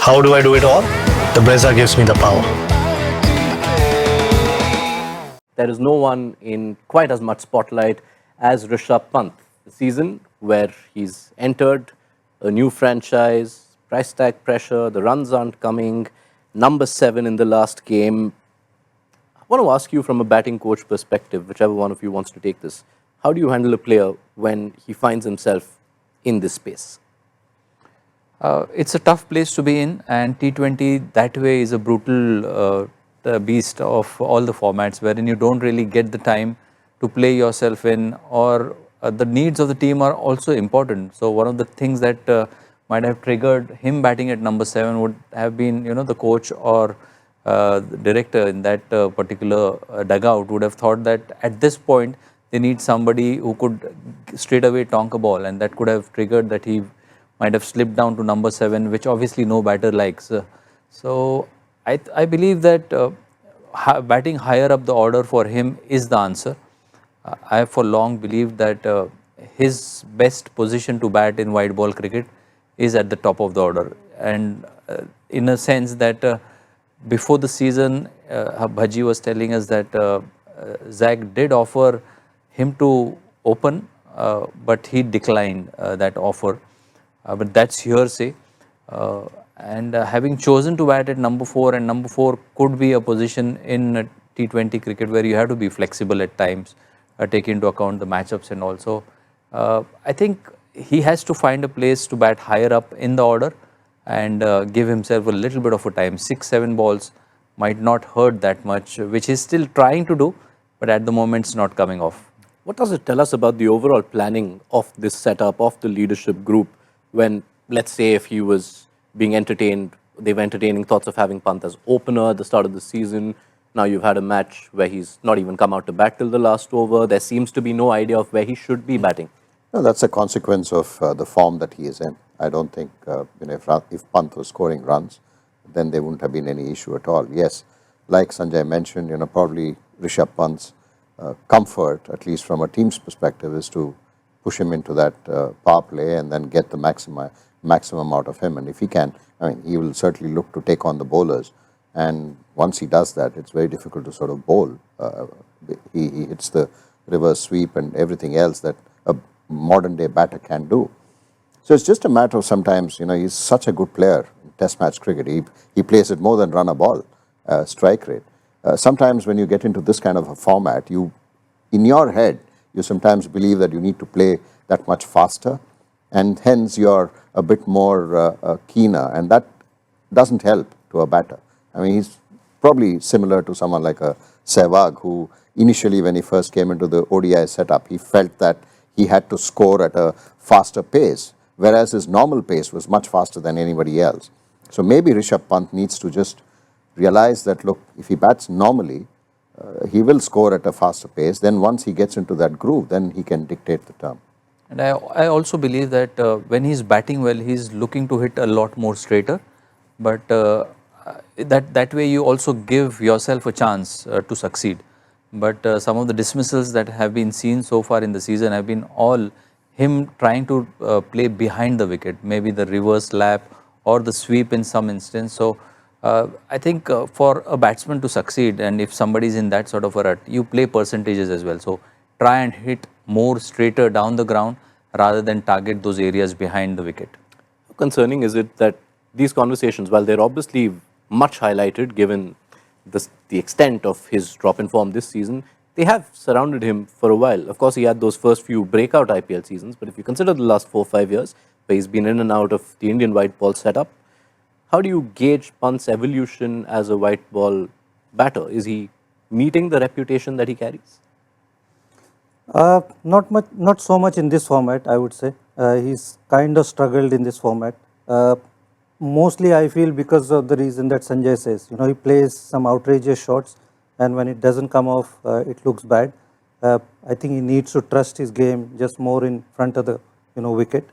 How do I do it all? The Brezza gives me the power. There is no one in quite as much spotlight as Rishabh Pant. The season where he's entered a new franchise, price tag pressure, the runs aren't coming, number 7 in the last game. I want to ask you from a batting coach perspective, whichever one of you wants to take this. How do you handle a player when he finds himself in this space? It's a tough place to be in, and T20 that way is a brutal beast of all the formats, wherein you don't really get the time to play yourself in, or the needs of the team are also important. So one of the things that might have triggered him batting at number 7 would have been, the coach or the director in that particular dugout would have thought that at this point they need somebody who could straight away tonk a ball, and that could have triggered that he might have slipped down to number 7, which obviously no batter likes. So I believe that batting higher up the order for him is the answer. I have for long believed that his best position to bat in white ball cricket is at the top of the order. And in a sense that before the season, Bhaji was telling us that Zach did offer him to open, but he declined that offer. But that's hearsay. And having chosen to bat at number 4, and number 4 could be a position in T20 cricket where you have to be flexible at times, take into account the matchups, and also I think he has to find a place to bat higher up in the order and give himself a little bit of a time. 6-7 balls might not hurt that much, which he's still trying to do, but at the moment it's not coming off. What does it tell us about the overall planning of this setup, of the leadership group, when, let's say, if he was being entertained, they were entertaining thoughts of having Pant as opener at the start of the season. Now you've had a match where he's not even come out to bat till the last over. There seems to be no idea of where he should be batting. No, that's a consequence of the form that he is in. I don't think if Pant was scoring runs, then there wouldn't have been any issue at all. Yes, like Sanjay mentioned, probably Rishabh Pant's comfort, at least from a team's perspective, is to push him into that power play and then get the maximum out of him. And if he can, he will certainly look to take on the bowlers. And once he does that, it's very difficult to sort of bowl. He hits the reverse sweep and everything else that a modern day batter can do. So it's just a matter of sometimes, he's such a good player in Test match cricket. He plays it more than run a ball, strike rate. Sometimes when you get into this kind of a format, in your head, you sometimes believe that you need to play that much faster, and hence you're a bit more keener, and that doesn't help to a batter. He's probably similar to someone like a Sehwag, who initially when he first came into the ODI setup, he felt that he had to score at a faster pace, whereas his normal pace was much faster than anybody else. So maybe Rishabh Pant needs to just realize that, look, if he bats normally, he will score at a faster pace. Then once he gets into that groove, then he can dictate the term. And I also believe that when he's batting well, he's looking to hit a lot more straighter. But that way you also give yourself a chance to succeed. But some of the dismissals that have been seen so far in the season have been all him trying to play behind the wicket, maybe the reverse lap or the sweep in some instance. So I think for a batsman to succeed, and if somebody is in that sort of a rut, you play percentages as well. So try and hit more straighter down the ground rather than target those areas behind the wicket. How concerning is it that these conversations, while they're obviously much highlighted given the extent of his drop in form this season, they have surrounded him for a while. Of course, he had those first few breakout IPL seasons, but if you consider the last 4-5 years, where he's been in and out of the Indian white ball setup, how do you gauge Pant's evolution as a white ball batter? Is he meeting the reputation that he carries? Not so much in this format, I would say. He's kind of struggled in this format. Mostly, I feel because of the reason that Sanjay says. He plays some outrageous shots, and when it doesn't come off, it looks bad. I think he needs to trust his game just more in front of the wicket.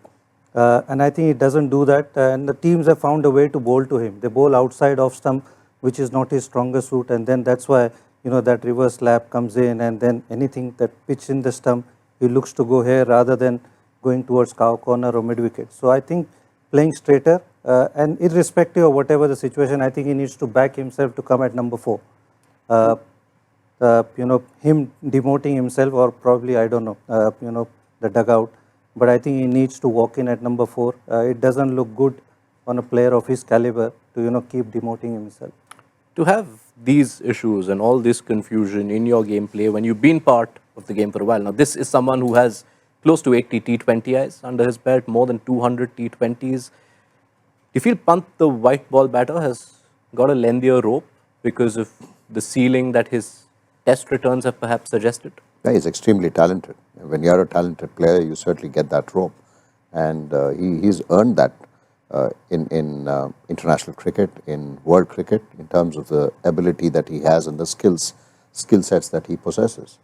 And I think he doesn't do that, and the teams have found a way to bowl to him. They bowl outside off stump, which is not his strongest suit, and then that's why that reverse lap comes in, and then anything that pitch in the stump, he looks to go here rather than going towards cow corner or mid wicket. So I think playing straighter And irrespective of whatever the situation, I think he needs to back himself to come at number 4. Him demoting himself, or probably, I don't know, the dugout. But I think he needs to walk in at number 4. It doesn't look good on a player of his caliber to, keep demoting himself. To have these issues and all this confusion in your gameplay when you've been part of the game for a while. Now, this is someone who has close to 80 T20Is under his belt, more than 200 T20s. Do you feel Pant, the white ball batter, has got a lengthier rope because of the ceiling that his test returns have perhaps suggested? Yeah, he's extremely talented. When you're a talented player, you certainly get that rope. And he's earned that in international cricket, in world cricket, in terms of the ability that he has and the skill sets that he possesses.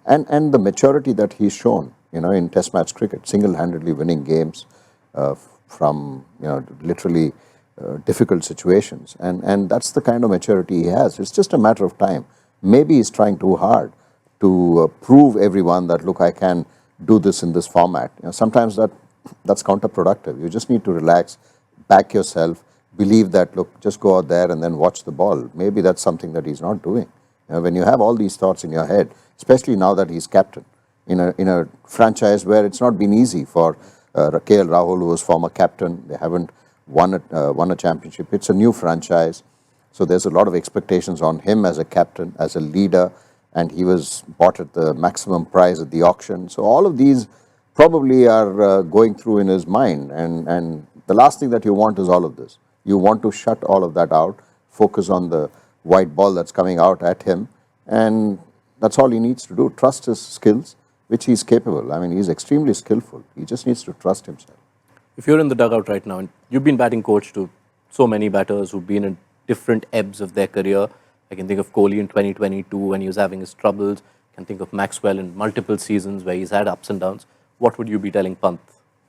And the maturity that he's shown, in test match cricket, single-handedly winning games from, literally difficult situations. And that's the kind of maturity he has. It's just a matter of time. Maybe he's trying too hard to prove everyone that, look, I can do this in this format. Sometimes that's counterproductive. You just need to relax, back yourself, believe that, look, just go out there and then watch the ball. Maybe that's something that he's not doing. When you have all these thoughts in your head, especially now that he's captain, in a franchise where it's not been easy for KL Rahul, who was former captain. They haven't won a championship. It's a new franchise. So there's a lot of expectations on him as a captain, as a leader, and he was bought at the maximum price at the auction. So all of these probably are going through in his mind, and the last thing that you want is all of this. You want to shut all of that out, focus on the white ball that's coming out at him, and that's all he needs to do. Trust his skills, which he's capable. I mean, he's extremely skillful. He just needs to trust himself. If you're in the dugout right now, and you've been batting coach to so many batters who've been in different ebbs of their career. I can think of Kohli in 2022 when he was having his troubles. I can think of Maxwell in multiple seasons where he's had ups and downs. What would you be telling Pant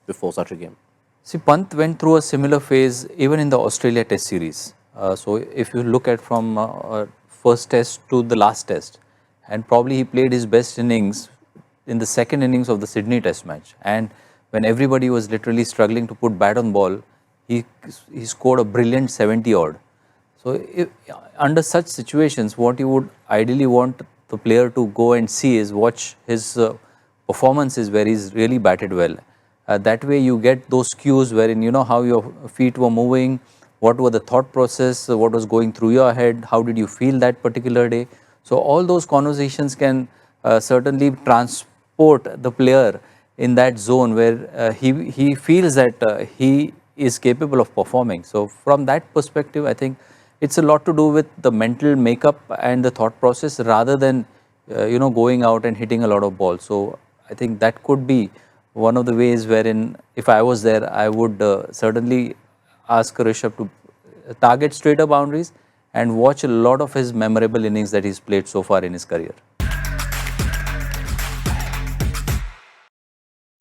before such a game? See, Pant went through a similar phase even in the Australia Test series. So if you look at from first test to the last test, and probably he played his best innings in the second innings of the Sydney Test match. And when everybody was literally struggling to put bat on ball, he scored a brilliant 70 odd. So under such situations, what you would ideally want the player to go and see is watch his performances where he's really batted well. That way you get those cues wherein you know how your feet were moving, what were the thought process, what was going through your head, how did you feel that particular day. So all those conversations can certainly transport the player in that zone where he feels that he is capable of performing. So from that perspective, I think it's a lot to do with the mental makeup and the thought process rather than going out and hitting a lot of balls. So I think that could be one of the ways wherein if I was there, I would certainly ask Rishabh to target straighter boundaries and watch a lot of his memorable innings that he's played so far in his career.